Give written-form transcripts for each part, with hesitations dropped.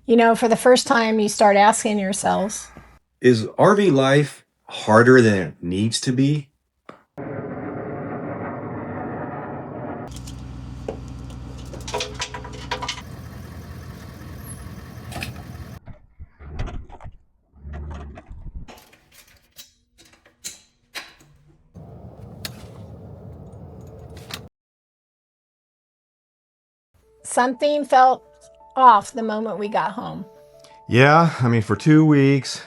For the first time, you start asking yourselves, Is RV life harder than it needs to be? something felt off the moment we got home. Yeah, I mean, for 2 weeks,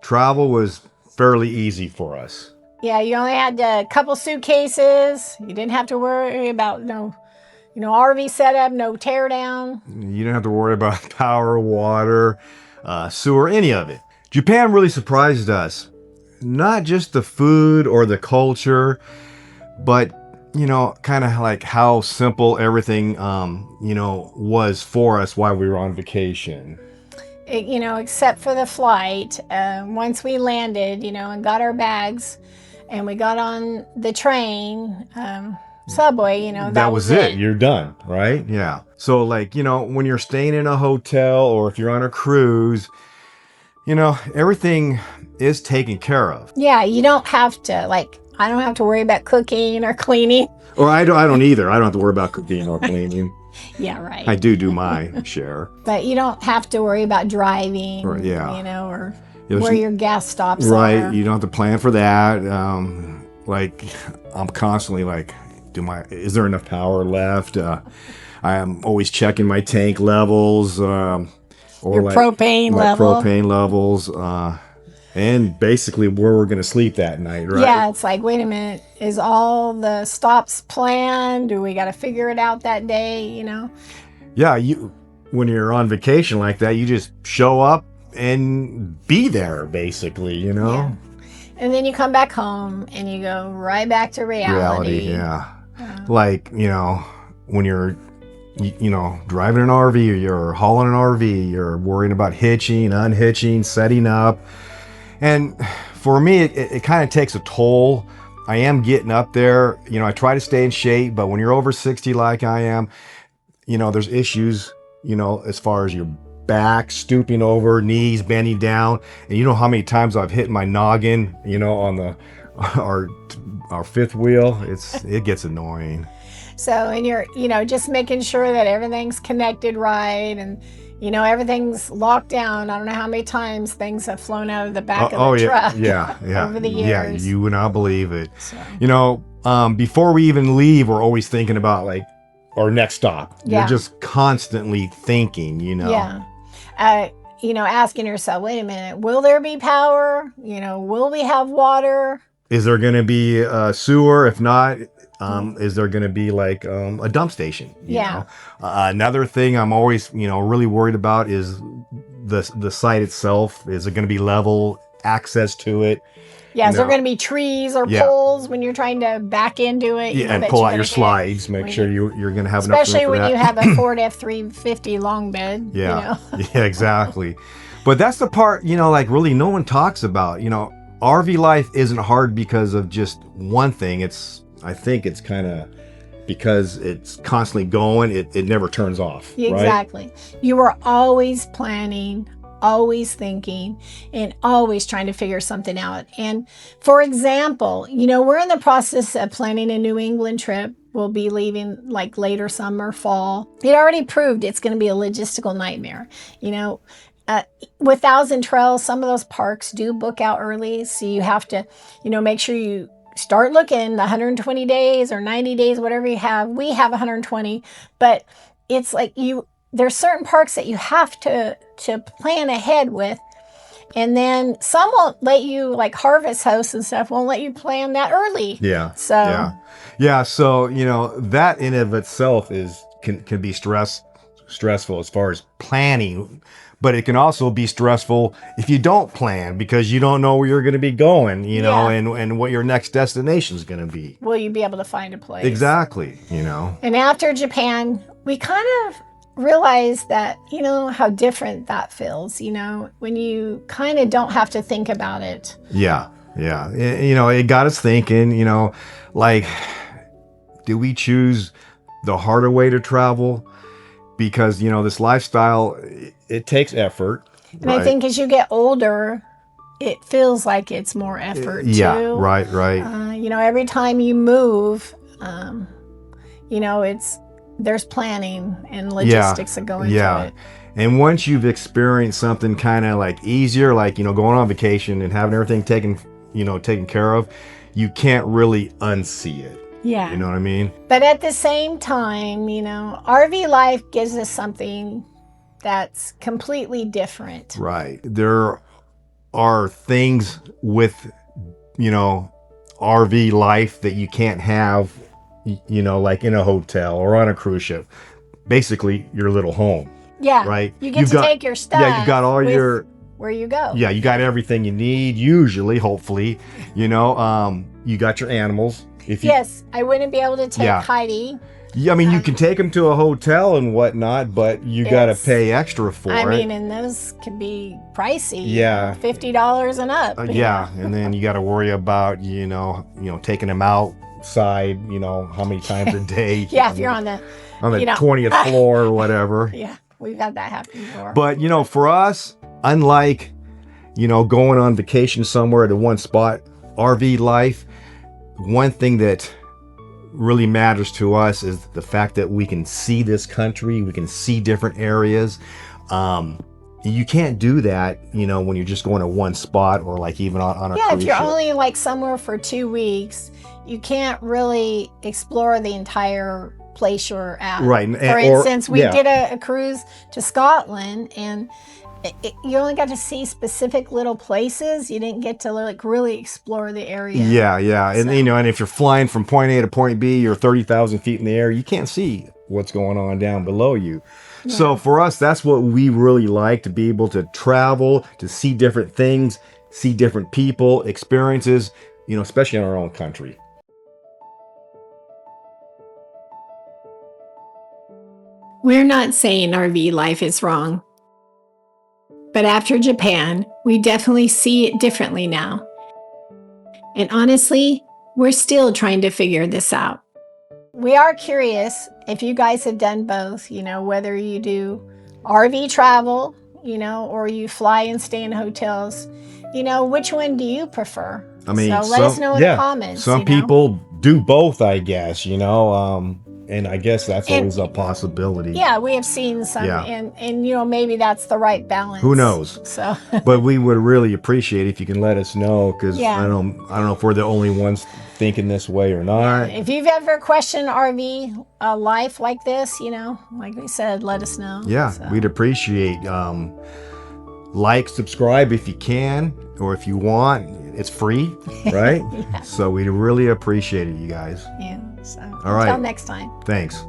travel was fairly easy for us. Yeah, you only had a couple suitcases. You didn't have to worry about RV setup, no teardown. You didn't have to worry about power, water, sewer, any of it. Japan really surprised us. Not just the food or the culture, but, kind of like how simple everything, was for us while we were on vacation. Except for the flight. Once we landed, and got our bags, and we got on the train, subway, that was it. You're done, right? Yeah. So, when you're staying in a hotel or if you're on a cruise, everything is taken care of. Yeah, you don't have to, I don't have to worry about cooking or cleaning. Or I don't either. I don't have to worry about cooking or cleaning. Yeah, right. I do my share. But you don't have to worry about driving, or where your gas stops are. Right, you don't have to plan for that. I'm constantly is there enough power left? I am always checking my tank levels, or your propane levels, and basically where we're going to sleep that night, right? Yeah, it's like, wait a minute, is all the stops planned? Do we got to figure it out that day, Yeah, when you're on vacation like that, you just show up and be there, basically, Yeah. And then you come back home and you go right back to reality. Yeah. When you're driving an RV, or you're hauling an RV, you're worrying about hitching, unhitching, setting up. And for me, it kind of takes a toll. I am getting up there. I try to stay in shape, but when you're over 60 like I am, there's issues, as far as your back, stooping over, knees bending down. And you know how many times I've hit my noggin, on our fifth wheel. It gets annoying. So, and you're, just making sure that everything's connected right, and everything's locked down. I don't know how many times things have flown out of the back of the truck. Yeah. Over the years. Yeah, you would not believe it. So. Before we even leave, we're always thinking about our next stop. Yeah. You're just constantly thinking, Yeah. Asking yourself, wait a minute, will there be power? Will we have water? Is there going to be a sewer? If not, is there going to be a dump station? You know? Another thing I'm always, really worried about is the site itself. Is it going to be level, access to it? Yeah, is there going to be trees or poles when you're trying to back into it? Yeah, and pull out your slides. Make sure you're going to have enough room for that. Especially when you have a Ford F-350 long bed. Yeah, yeah, exactly. But that's the part, really no one talks about. RV life isn't hard because of just one thing. I think it's kind of because it's constantly going. It never turns off. Exactly. Right? You are always planning, always thinking, and always trying to figure something out. And for example, we're in the process of planning a New England trip. We'll be leaving later summer, fall. It already proved it's going to be a logistical nightmare. With Thousand Trails, some of those parks do book out early. So you have to, make sure you start looking the 120 days or 90 days, whatever you have. We have 120, but it's there's certain parks that you have to plan ahead with. And then some won't let you, Harvest House and stuff, won't let you plan that early. Yeah. So. Yeah. So, that in of itself can be stressful as far as planning. But it can also be stressful if you don't plan, because you don't know where you're going to be going, and what your next destination is going to be. Will you be able to find a place? Exactly, And after Japan, we kind of realized that, how different that feels, when you kind of don't have to think about it. Yeah. It got us thinking, do we choose the harder way to travel? Because, this lifestyle, it takes effort. And I think as you get older, it feels like it's more effort Yeah, too. right. You know, every time you move, you know, there's planning and logistics that go into it. And once you've experienced something kind of like easier, like, you know, going on vacation and having everything taken care of, you can't really unsee it. Yeah. You know what I mean? But at the same time, you know, RV life gives us something that's completely different. Right. There are things with, you know, RV life that you can't have, you know, like in a hotel or on a cruise ship. Basically, your little home. Yeah. Right. You get to take your stuff. Yeah, you got all your where you go. Yeah, you got everything you need, usually, hopefully. You know, you got your animals. Yes, I wouldn't be able to take Heidi. Yeah, I mean, you can take them to a hotel and whatnot, but you got to pay extra for it. I mean, and those can be pricey. Yeah. $50 and up. Yeah, and then you got to worry about, you know, taking them outside, you know, how many times a day. Yeah, if you're on the 20th floor or whatever. Yeah, we've had that happen before. But, you know, for us, unlike, you know, going on vacation somewhere to one spot, RV life, one thing that really matters to us is the fact that we can see this country, we can see different areas. You can't do that, you know, when you're just going to one spot or like even on a cruise if you're ship. only like somewhere for 2 weeks, you can't really explore the entire place you're at. Right. For instance, we did a cruise to Scotland, and you only got to see specific little places. You didn't get to like really explore the area. Yeah. And you know, and if you're flying from point A to point B, you're 30,000 feet in the air, you can't see what's going on down below you. Yeah. So for us, that's what we really like, to be able to travel, to see different things, see different people, experiences, you know, especially in our own country. We're not saying RV life is wrong. But after Japan, we definitely see it differently now. And honestly, we're still trying to figure this out. We are curious if you guys have done both, you know, whether you do RV travel, you know, or you fly and stay in hotels, you know, which one do you prefer? I mean, so let us know in the comments. Some people do both, I guess, you know, and I guess that's always a possibility. Yeah, we have seen some, and you know, maybe that's the right balance. Who knows? So, but we would really appreciate if you can let us know, because I don't know if we're the only ones thinking this way or not. If you've ever questioned RV life like this, you know, like we said, let us know. Yeah, we'd appreciate. Like, subscribe if you can, or if you want. It's free, right? So we'd really appreciate it, you guys. Yeah. So until next time. Thanks.